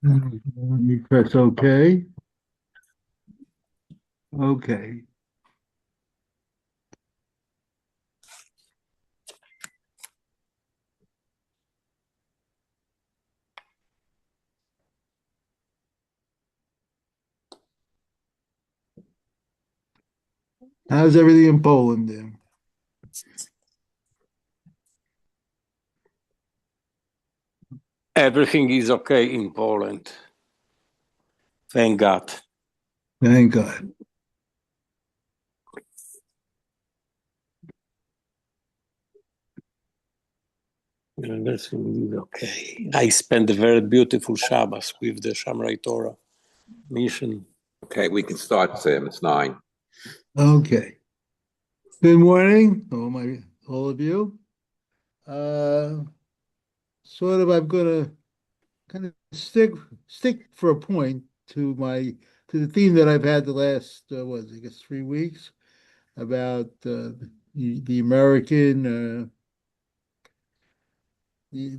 You press OK. Okay. How's everything in Poland there? Everything is okay in Poland. Thank God. Thank God. Everything is okay. I spent a very beautiful Shabbos with the Shamrai Torah mission. Okay, we can start, Sam. It's 9. Okay. Good morning, all of you. Uh, I'm gonna kind of stick for a point to the theme that I've had the last I guess 3 weeks about the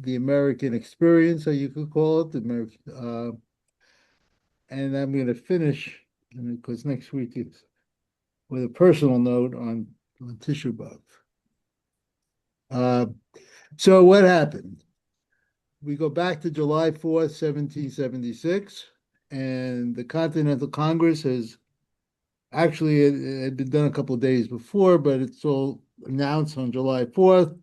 American experience, or you could call it the American. And I'm going to finish because next week is with a personal note on Tisha B'av. Uh, so what happened? We go back to July 4th, 1776, and the Continental Congress has actually it had been done a couple of days before, but it's all announced on July 4th.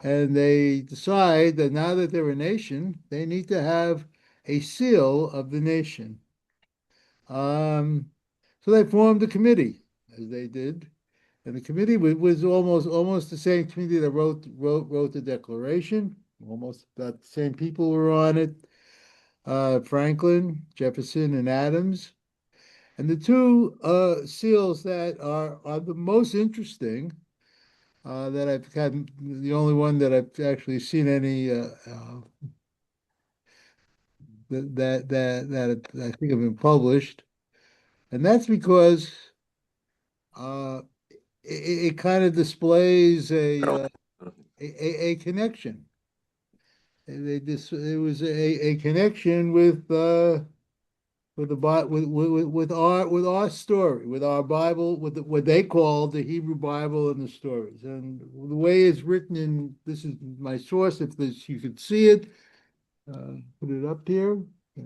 And they decide that now that they're a nation, they need to have a seal of the nation. So they formed a committee, as they did, and the committee was almost the same committee that wrote the Declaration. Almost about the same people were on it: Franklin, Jefferson, and Adams. And the two seals that are the most interesting, that I've had, the only one that I've actually seen any that I think have been published, and that's because uh, it kind of displays a connection. It was a connection with the with our story, with our Bible, what they call the Hebrew Bible and the stories, and the way it's written in. This is my source. If this you could see it, put it up here. A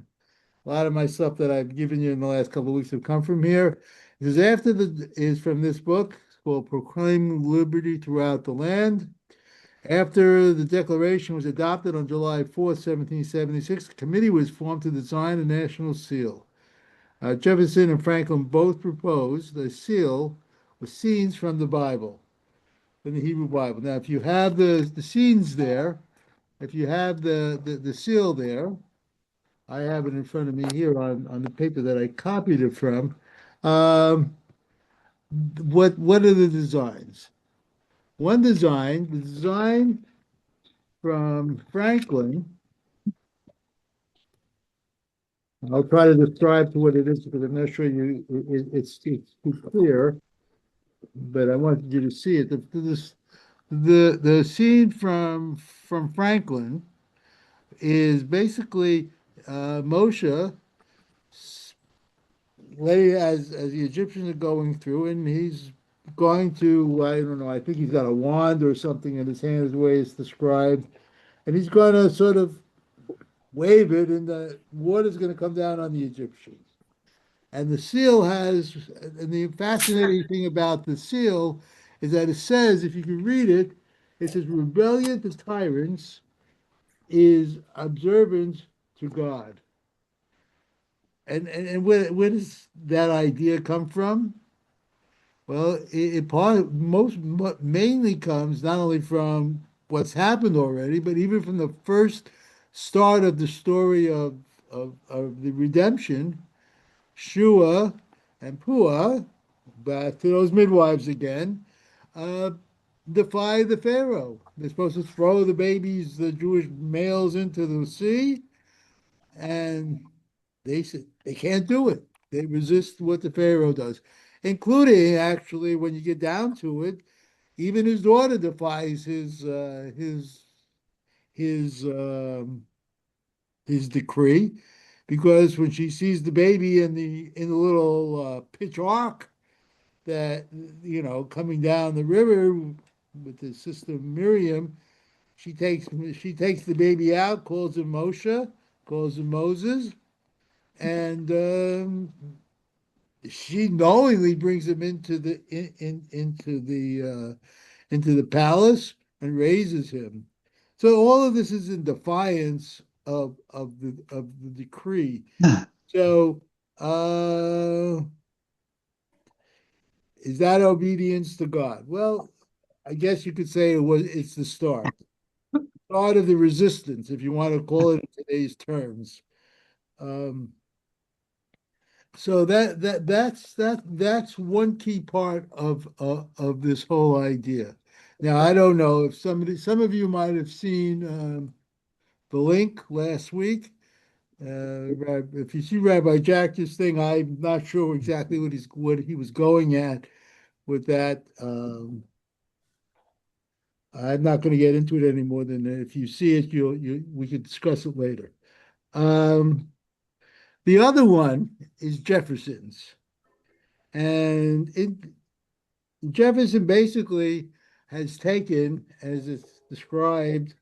lot of my stuff that I've given you in the last couple of weeks have come from here. It is from this book. It's called "Proclaim Liberty Throughout the Land." After the Declaration was adopted on July 4th, 1776, a committee was formed to design a national seal. Jefferson and Franklin both proposed a seal with scenes from the Bible, from the Hebrew Bible. Now, if you have the scenes there, if you have the seal there, I have it in front of me here on the paper that I copied it from. Um, what are the designs? The design from Franklin. I'll try to describe to what it is because I'm not sure it's too clear, but I wanted you to see it. The scene from Franklin is basically Moshe as the Egyptians are going through, and he's going to, I don't know, I think he's got a wand or something in his hand, is the way it's described, and he's going to sort of wave it, and the water's going to come down on the Egyptians. And the seal has, and the fascinating thing about the seal is that it says, if you can read it, it says, rebellion to tyrants is observance to God. And where does that idea come from? Well, most mainly comes not only from what's happened already, but even from the first start of the story of the redemption. Shua and Pua, back to those midwives again, uh, defy the Pharaoh. They're supposed to throw the babies, the Jewish males, into the sea, and they said they can't do it. They resist what the Pharaoh does, including actually when you get down to it, even his daughter defies his his decree, because when she sees the baby in the little pitch arc that coming down the river with the sister Miriam, she takes the baby out, calls him Moshe, calls him Moses, and she knowingly brings him into the palace and raises him. So all of this is in defiance of the decree. So is that obedience to God? Well, I guess you could say it's the start of the resistance, if you want to call it in today's terms. Um, so that's one key part of this whole idea. Now, I don't know if some of you might have seen the link last week. If you see Rabbi Jack's thing, I'm not sure exactly what he was going at with that. I'm not going to get into it any more than that. If you see it, we could discuss it later. Um, the other one is Jefferson's, and Jefferson basically has taken, as it's described,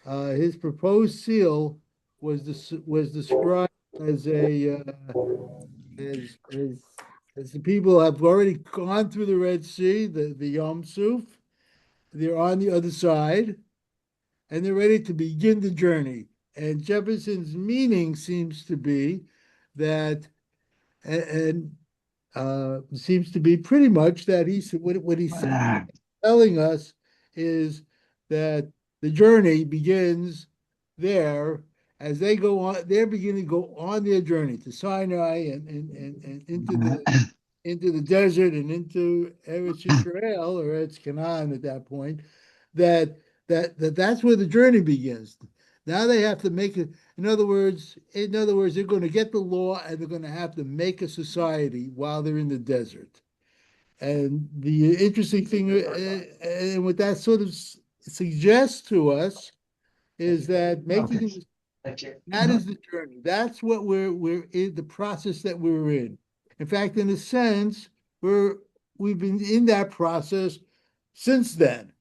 his proposed seal was described as a as the people have already gone through the Red Sea, the Yom Suf. They're on the other side, and they're ready to begin the journey. And Jefferson's meaning seems to be that, and seems to be pretty much that what he's telling us is that the journey begins there as they go on. They're beginning to go on their journey to Sinai and into the desert and into Eretz Israel or Eretz Canaan at that point. That that's where the journey begins. Now they have to make it. In other words, they're going to get the law and they're going to have to make a society while they're in the desert. And the interesting thing, and what that sort of suggests to us, is that that is the journey. That's what we're in the process that we're in. In fact, in a sense, we've been in that process since then,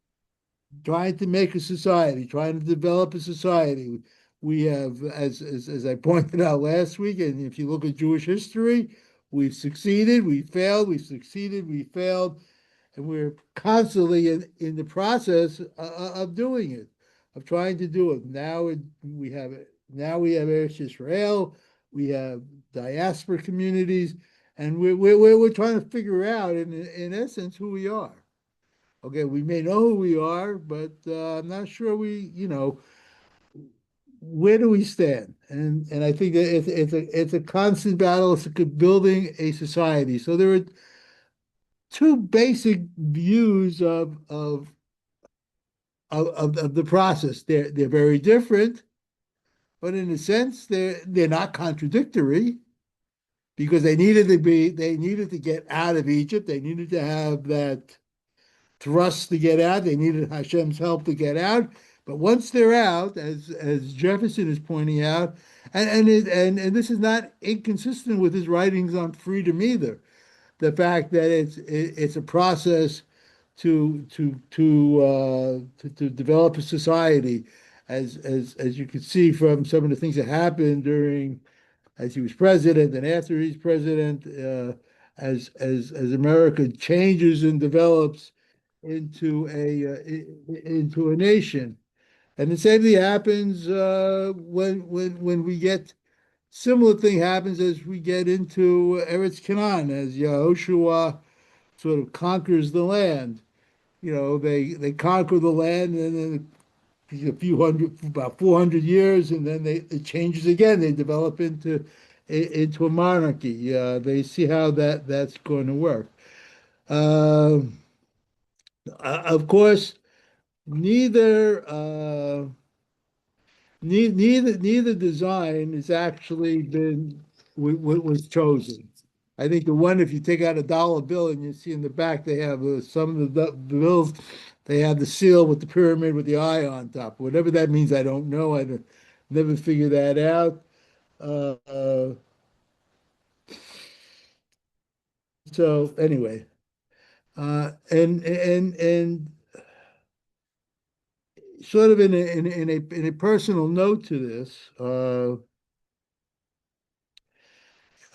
trying to make a society, trying to develop a society. We have, as I pointed out last week, and if you look at Jewish history, we've succeeded, we failed, we've succeeded, we failed, and we're constantly in the process of doing it, of trying to do it. Now we have Eretz Israel, we have diaspora communities, and we're trying to figure out, in essence, who we are. Okay, we may know who we are, but I'm not sure where do we stand? And I think that it's a constant battle. It's building a society. So there are two basic views of the process. They're very different, but in a sense, they're not contradictory because they needed to get out of Egypt. They needed to have that thrust to get out. They needed Hashem's help to get out. But once they're out, as Jefferson is pointing out, and this is not inconsistent with his writings on freedom either, the fact that it's a process to develop a society, as you can see from some of the things that happened during as he was president and after he's president, as America changes and develops into a nation. And the same thing happens when we get similar thing happens as we get into Eretz Canaan, as Yehoshua sort of conquers the land. They conquer the land, and then about 400 years, and then it changes again. They develop into a monarchy. They see how that's going to work. Of course, neither neither design has actually been was chosen. I think the one, if you take out a dollar bill and you see in the back, they have some of the bills, they have the seal with the pyramid with the eye on top. Whatever that means, I don't know. Never figured that out. Uh, uh, so anyway, and sort of in a personal note to this,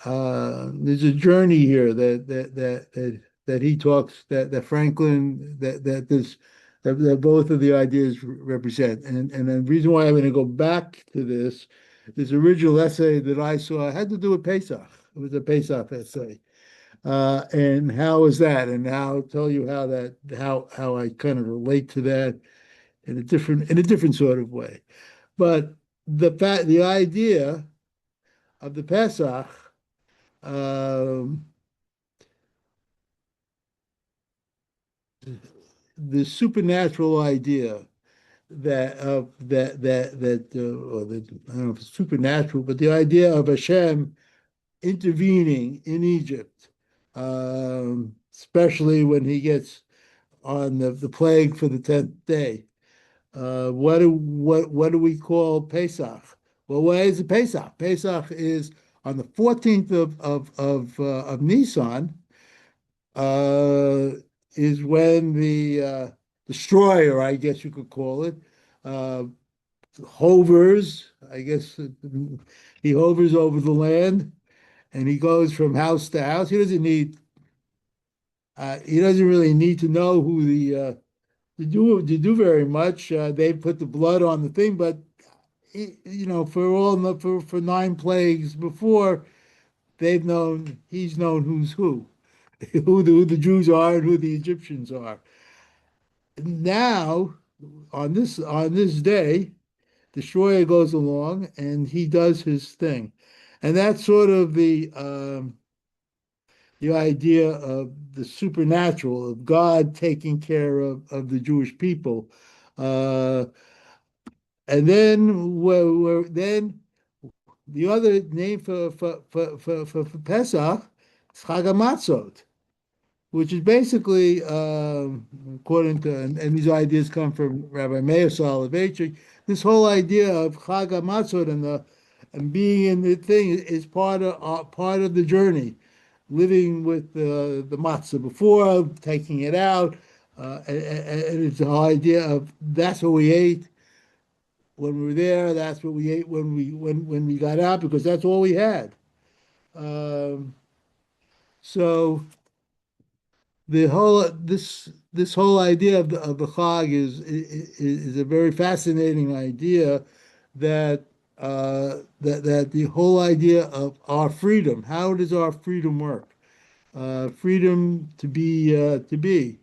there's a journey here that he talks that Franklin that both of the ideas represent, and the reason why I'm going to go back to this original essay that I saw had to do with Pesach. It was a Pesach essay, and how is that? And I'll tell you how I kind of relate to that in a different sort of way. But the idea of the Pesach. Um, the supernatural idea or that I don't know if it's supernatural, but the idea of Hashem intervening in Egypt, especially when he gets on the plague for the 10th day. What do we call Pesach? Well, what is Pesach? Pesach is on the 14th of Nisan, uh, is when the destroyer, I guess you could call it, uh, hovers. I guess he hovers over the land, and he goes from house to house. He doesn't really need to know who to do very much. They put the blood on the thing, but for 9 plagues before, he's known who's who, who the Jews are and who the Egyptians are. Now, on this day, Destroyer goes along and he does his thing, and that's sort of the idea of the supernatural of God taking care of the Jewish people, uh, and then the other name for Pesach is Chag HaMatzot, which is basically, according to, and these ideas come from Rabbi Meir Soloveitchik, this whole idea of Chag HaMatzot and being in the thing is part of the journey, living with the matzah before, taking it out, and it's the whole idea of that's what we ate when we were there, that's what we ate when we got out, because that's all we had. Um, so this whole idea of the Chag is a very fascinating idea that the whole idea of our freedom. How does our freedom work? Freedom to be.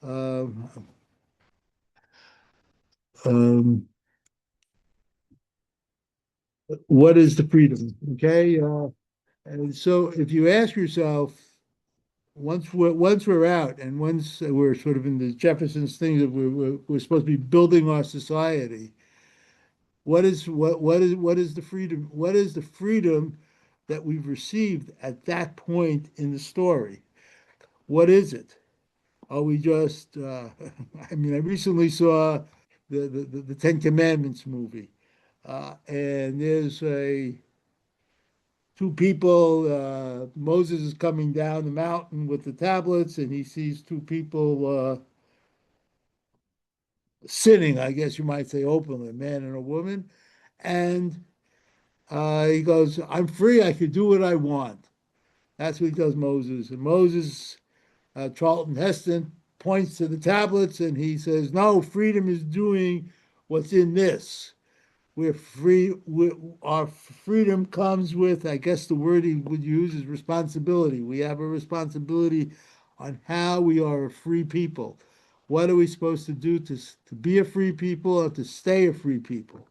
Um, um, what is the freedom? Okay, and so if you ask yourself, once we're out and once we're sort of in the Jefferson's thing that we're supposed to be building our society, what is the freedom? What is the freedom that we've received at that point in the story? What is it? Are we just? I mean, I recently saw the Ten Commandments movie, and there's a two people. Moses is coming down the mountain with the tablets, and he sees two people sinning. I guess you might say openly, a man and a woman, and he goes, "I'm free. I could do what I want." That's what he tells Moses. And Moses, Charlton Heston, points to the tablets and he says, "No, freedom is doing what's in this. We're free. Our freedom comes with, I guess the word he would use is responsibility. We have a responsibility on how we are a free people. What are we supposed to do to be a free people or to stay a free people?"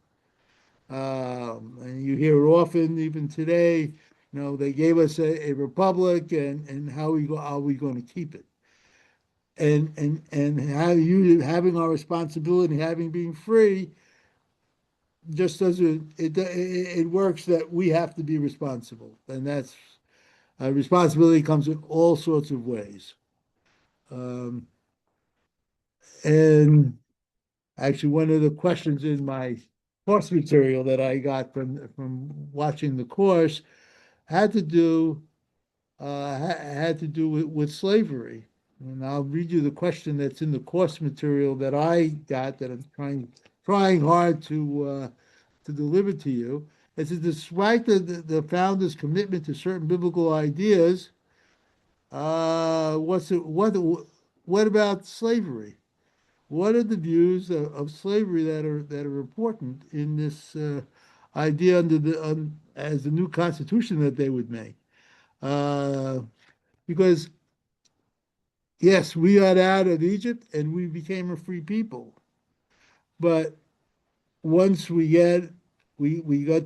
And you hear it often, even today. They gave us a republic, and are we going to keep it? And how you having our responsibility, having being free, just doesn't it works that we have to be responsible, and that's responsibility comes in all sorts of ways. Um, and actually, one of the questions in my course material that I got from watching the course had to do had to do with slavery. And I'll read you the question that's in the course material that I got that I'm trying hard to deliver to you. It says, despite the founder's commitment to certain biblical ideas, what about slavery? What are the views of slavery that are important in this idea under as the new constitution that they would make? Uh, because yes, we got out of Egypt and we became a free people, but once we got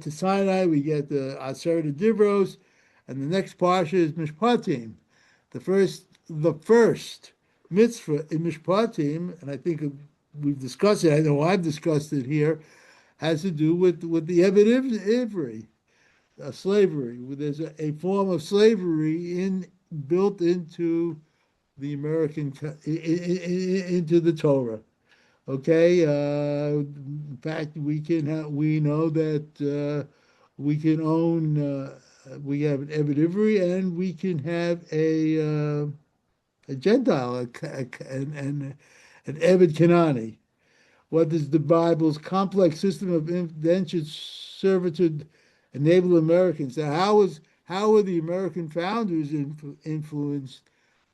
to Sinai, we get the Aseret Divros, and the next parsha is Mishpatim. The first mitzvah in Mishpatim, and I think we've discussed it. I know I've discussed it here. Has to do with the Eved Ivri, slavery. There's a form of slavery built into the into the Torah. Okay. In fact, we know that we can own. We have an Eved Ivri, and we can have a Gentile, an Eved Kenani. What does the Bible's complex system of indentured servitude enable Americans? Now, how were the American founders influenced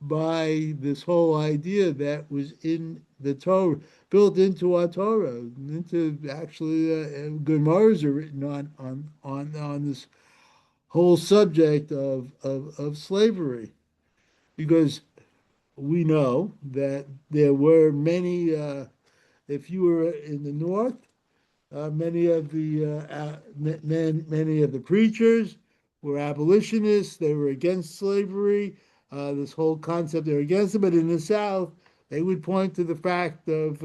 by this whole idea that was in the Torah, built into our Torah, into actually Gemaras are written on this whole subject of slavery, because we know that there were many. If you were in the North, many of the preachers were abolitionists. They were against slavery. This whole concept, they were against it. But in the South, they would point to the fact of,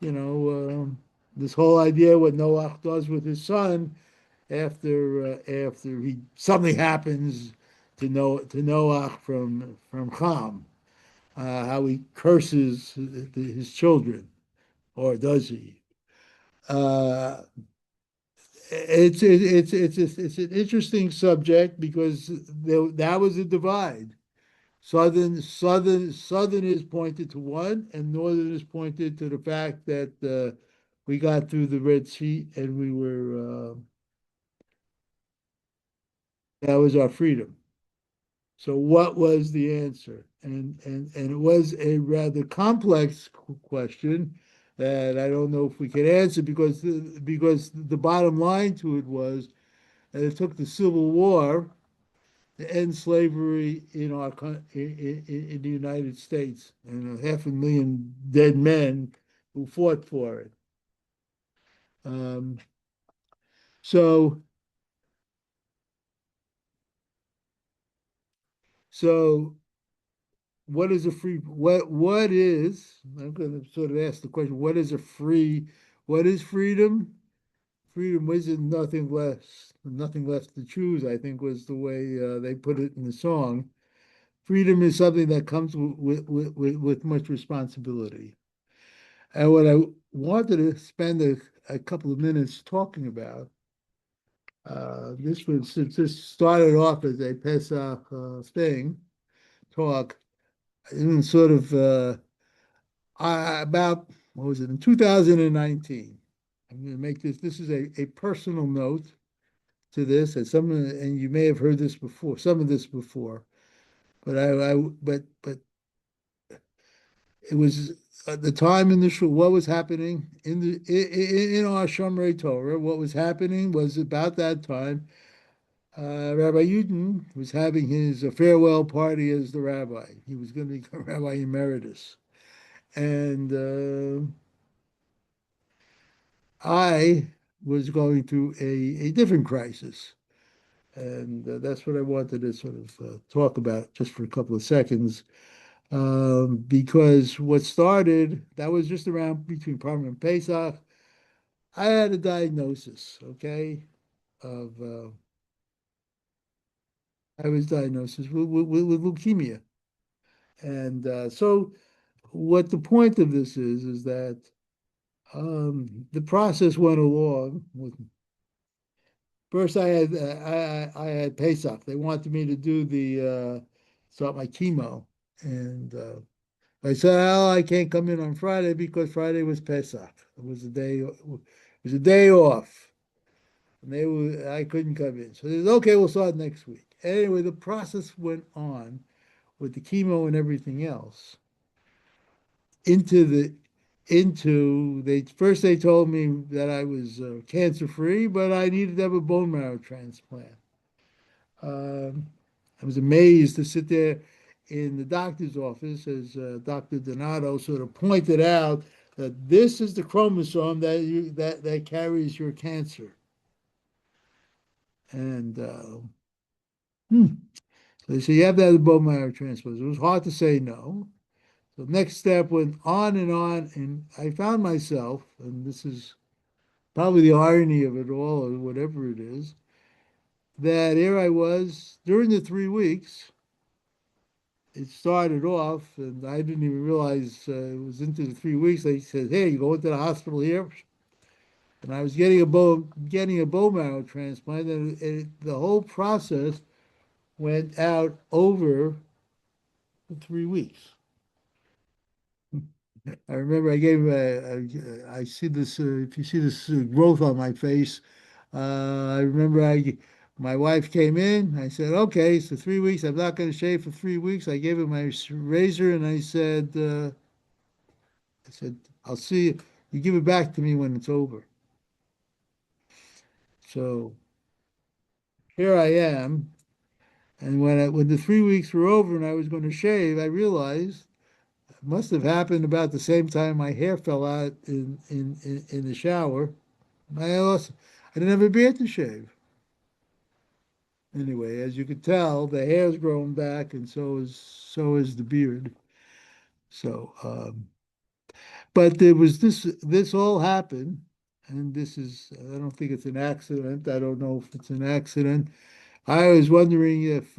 this whole idea what Noah does with his son after he something happens to Noah from Ham, how he curses his children, or does he? Uh, it's an interesting subject because that was a divide. Southerners pointed to one, and Northerners pointed to the fact that we got through the Red Sea and we were that was our freedom. So what was the answer? And it was a rather complex question that I don't know if we could answer, because the bottom line to it was that it took the Civil War to end slavery in the United States, and 500,000 dead men who fought for it. Um, so so what is a free what is I'm going to sort of ask the question, what is freedom? Freedom isn't nothing less to choose, I think was the way they put it in the song. Freedom is something that comes with much responsibility. And what I wanted to spend a couple of minutes talking about, since this started off as a Pesach talk, in sort of about, what was it, in 2019. I'm going to make this is a personal note to this, and you may have heard this before, some of this before, but but it was at the time in the shul, what was happening in our Shomrei Torah. What was happening was about that time, Rabbi Yudin was having his farewell party as the rabbi. He was going to become Rabbi Emeritus, and I was going through a different crisis. And that's what I wanted to sort of talk about just for a couple of seconds. Because what started, that was just around between Purim and Pesach. I had a diagnosis, okay, of I was diagnosed with leukemia. And so what the point of this is that The process went along with first I had Pesach. They wanted me to do the start my chemo, and I said, "Oh, I can't come in on Friday because Friday was Pesach. It was a day off, and I couldn't come in. So they said, okay, we'll start next week. Anyway, the process went on with the chemo and everything else into the into they first they told me that I was cancer free, but I needed to have a bone marrow transplant. Um, I was amazed to sit there in the doctor's office as Dr. Donato sort of pointed out that this is the chromosome that carries your cancer. And hmm. So they said you have to have a bone marrow transplant. It was hard to say no. So next step went on, and I found myself, and this is probably the irony of it all, or whatever it is, that here I was during the 3 weeks. It started off, and I didn't even realize it was into the 3 weeks. They said, "Hey, you go into the hospital here," and I was getting a bone marrow transplant, and the whole process went out over 3 weeks. I remember I gave I see this if you see this growth on my face. I remember my wife came in. I said, "Okay, so 3 weeks. I'm not going to shave for 3 weeks." I gave her my razor and I said, "I'll see you. You give it back to me when it's over." So here I am, and when the 3 weeks were over and I was going to shave, I realized it must have happened about the same time my hair fell out in the shower. I didn't have a beard to shave. Anyway, as you could tell, the hair's grown back, and so is the beard. So, but there was this all happened, and I don't think it's an accident. I don't know if it's an accident. I was wondering if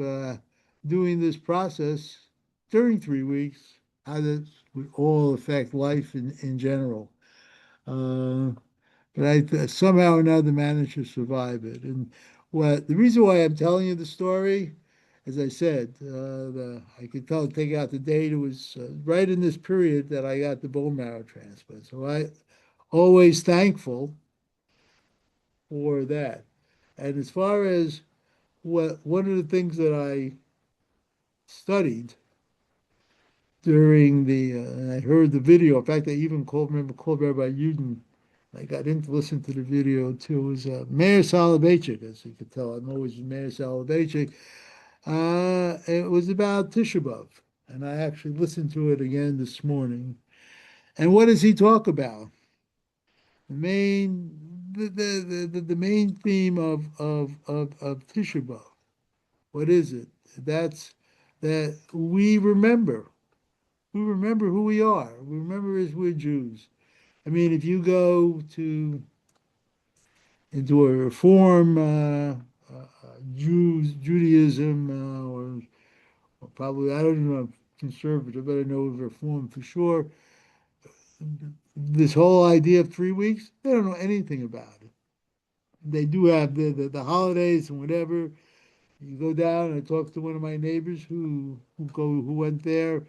doing this process during 3 weeks, how this would all affect life in general. Uh, but I somehow or another managed to survive it. And the reason why I'm telling you the story, as I said, I could take out the date. It was right in this period that I got the bone marrow transplant. So I always thankful for that. And as far as one of the things that I studied during and I heard the video. In fact, I even called Rabbi Uden. I got in to listen to the video too. It was Meir Soloveitchik, as you could tell. I'm always with Meir Soloveitchik. It was about Tisha B'Av, and I actually listened to it again this morning. And what does he talk about? The main theme of Tisha B'Av. What is it? That's that we remember. We remember who we are. We remember as we're Jews. I mean, if you go into a Reform Judaism, or probably I don't even know conservative, but I know Reform for sure. This whole idea of 3 weeks, they don't know anything about it. They do have the holidays and whatever. You go down and I talked to one of my neighbors who went there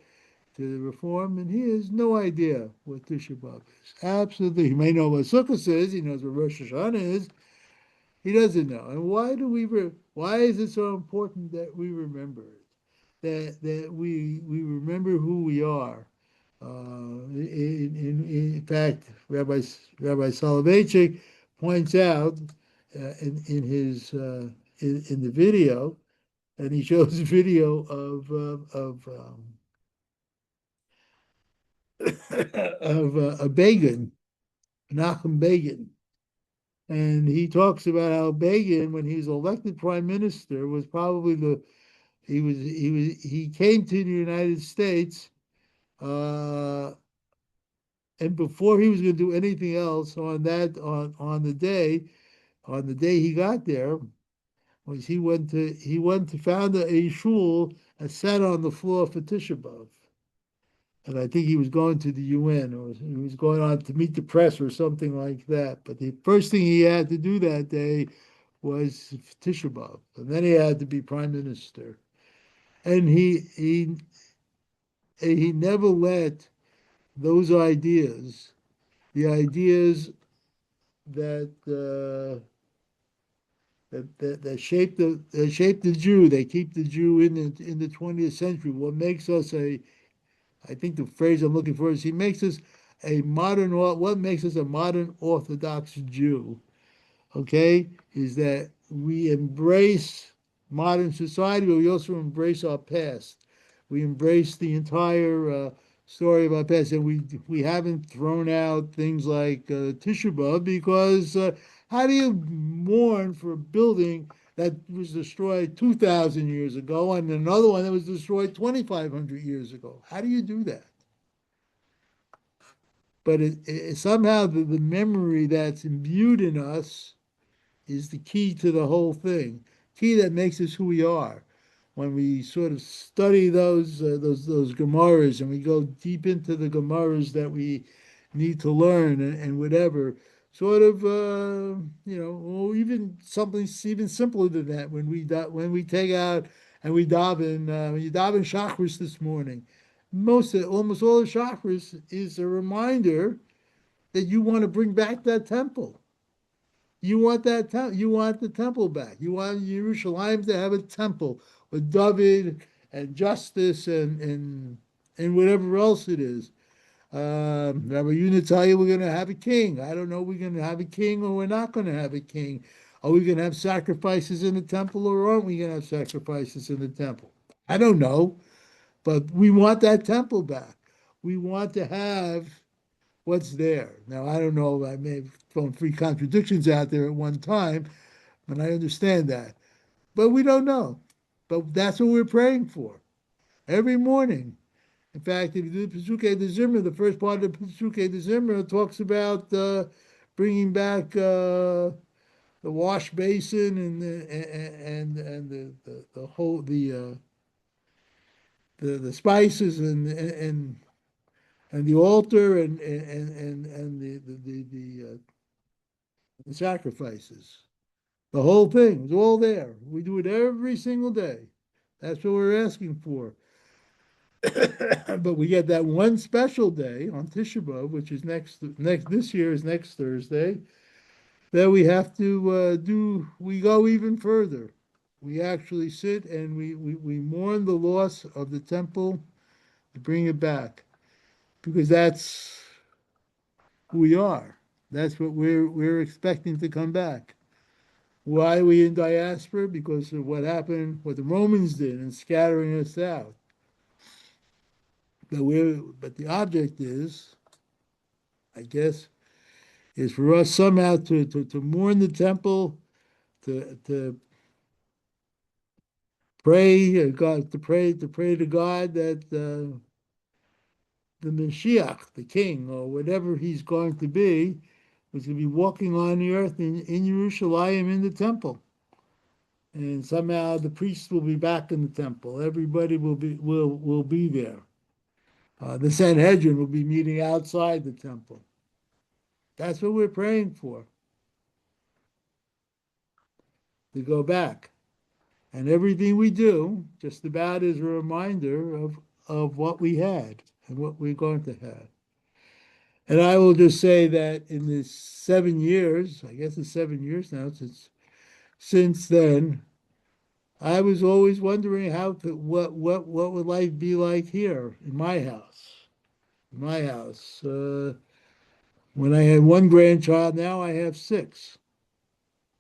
to the Reform, and he has no idea what Tisha B'Av is. Absolutely, he may know what Sukkot is. He knows what Rosh Hashanah is. He doesn't know. And why is it so important that we remember it? That we remember who we are. In fact, Rabbi Soloveitchik points out in his in the video, and he shows a video of a Begin, Menachem Begin, and he talks about how Begin, when he was elected prime minister, was probably he came to the United States, and before he was going to do anything else on the day he got there, was he went to found a shul and sat on the floor for Tisha B'Av. and I think he was going to the UN, or he was going on to meet the press or something like that. But the first thing he had to do that day was Tisha B'Av, and then he had to be prime minister. And he never let those ideas, the ideas that that shape the Jew, they keep the Jew in the 20th century. What makes us a, I think the phrase I'm looking for is he makes us a modern, what makes us a modern Orthodox Jew, okay, is that we embrace modern society, but we also embrace our past. We embrace the entire story of our past, and we haven't thrown out things like Tisha B'Av because how do you mourn for a building that was destroyed 2,000 years ago and another one that was destroyed 2,500 years ago? How do you do that? But somehow the memory that's imbued in us is the key to the whole thing, key that makes us who we are. When we sort of study those Gemaras and we go deep into the Gemaras that we need to learn and whatever, sort of or even something even simpler than that. When we take out and we daven, when you daven Shachris this morning, almost all of Shachris is a reminder that you want to bring back that temple. You want you want the temple back. You want Yerushalayim to have a temple with David and justice and whatever else it is. Rabbi Yuna tell you we're going to have a king. I don't know. We're going to have a king or we're not going to have a king. Are we going to have sacrifices in the temple or aren't we going to have sacrifices in the temple? I don't know, but we want that temple back. We want to have what's there. Now, I don't know, I may have thrown three contradictions out there at one time, and I understand that. But we don't know. But that's what we're praying for every morning. In fact, if you do the Pesukei de Zimra, the first part of the Pesukei de Zimra talks about bringing back the wash basin and the whole the spices and the altar and the sacrifices. The whole thing is all there. We do it every single day. That's what we're asking for. But we get that one special day on Tisha B'Av, which is next this year is next Thursday, that we have to do. We go even further. We actually sit and we mourn the loss of the temple to bring it back because that's who we are. That's what we're expecting to come back. Why are we in diaspora? Because of what happened, what the Romans did in scattering us out. But the object is, I guess, is for us somehow to mourn the temple, to pray God, to pray to God that the Mashiach, the King, or whatever he's going to be, was going to be walking on the earth in Yerushalayim in the temple. And somehow the priests will be back in the temple. Everybody will be there. The Sanhedrin will be meeting outside the temple. That's what we're praying for. To go back. And everything we do just about is a reminder of what we had and what we're going to have. And I will just say that in the 7 years, I guess it's 7 years now since then, I was always wondering what would life be like here in my house. In my house. When I had one grandchild, now I have six.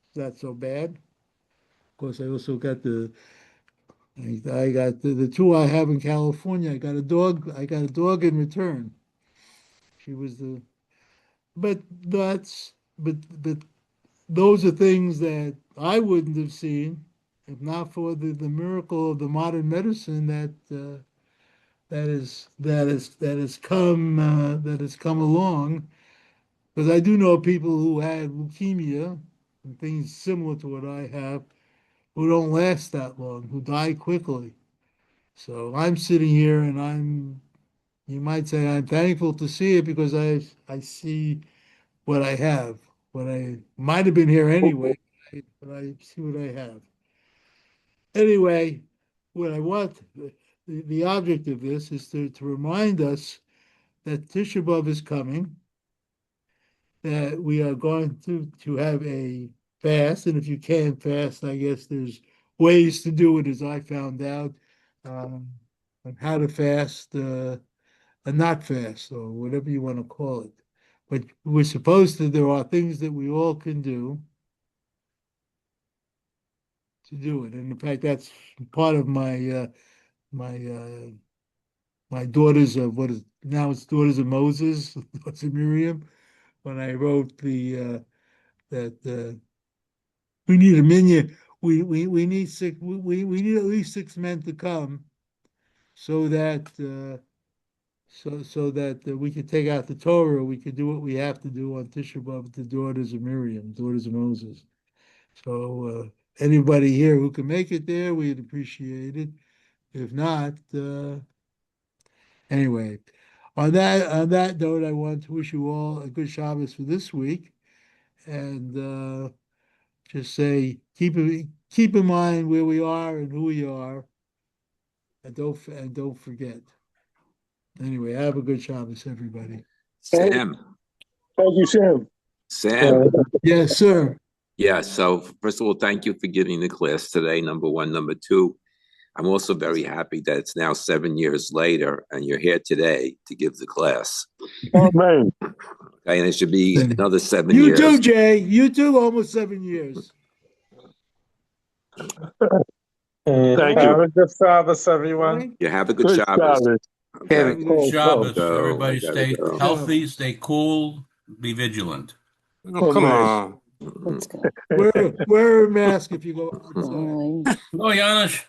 It's not so bad. Of course, I also got I got the two I have in California. I got a dog. I got a dog in return. She was the, but but those are things that I wouldn't have seen if not for the miracle of the modern medicine that has come along. Because I do know people who had leukemia and things similar to what I have who don't last that long, who die quickly. So I'm sitting here and You might say, I'm thankful to see it because I see what I have, what I might have been here anyway, but I see what I have. Anyway, what I want, the object of this is to remind us that Tisha B'Av is coming, that we are going to have a fast, and if you can't fast, I guess there's ways to do it, as I found out, on how to fast and not fast, or whatever you want to call it. But we're supposed to, there are things that we all can do to do it. And in fact, that's part of my my daughters of what is now it's Daughters of Moses, Daughters of Miriam, when I wrote the that we need a minion. We need six. We need at least 6 men to come, so that so that we could take out the Torah. We could do what we have to do on Tisha B'av with the Daughters of Miriam, Daughters of Moses. So anybody here who can make it there, we'd appreciate it. If not, anyway. On that note, I want to wish you all a good Shabbos for this week, and just say keep in mind where we are and who we are, and don't forget. Anyway, have a good Shabbos, everybody. Sam, Thank you, Sam. Sam. Yes, sir. Yeah, so first of all, thank you for giving the class today, number one. Number two, I'm also very happy that it's now 7 years later and you're here today to give the class. Amen. Okay, and it should be another 7 You years. too, Jay. You too, almost 7 years. Thank you. Have a good Shabbos, everyone. You have a good Good Shabbos. Shabbos. Okay. Oh, Shabbos, go. I everybody gotta stay go. healthy, stay cool, be vigilant. Oh, come on. Wear a mask if you go outside. Oh, Janusz.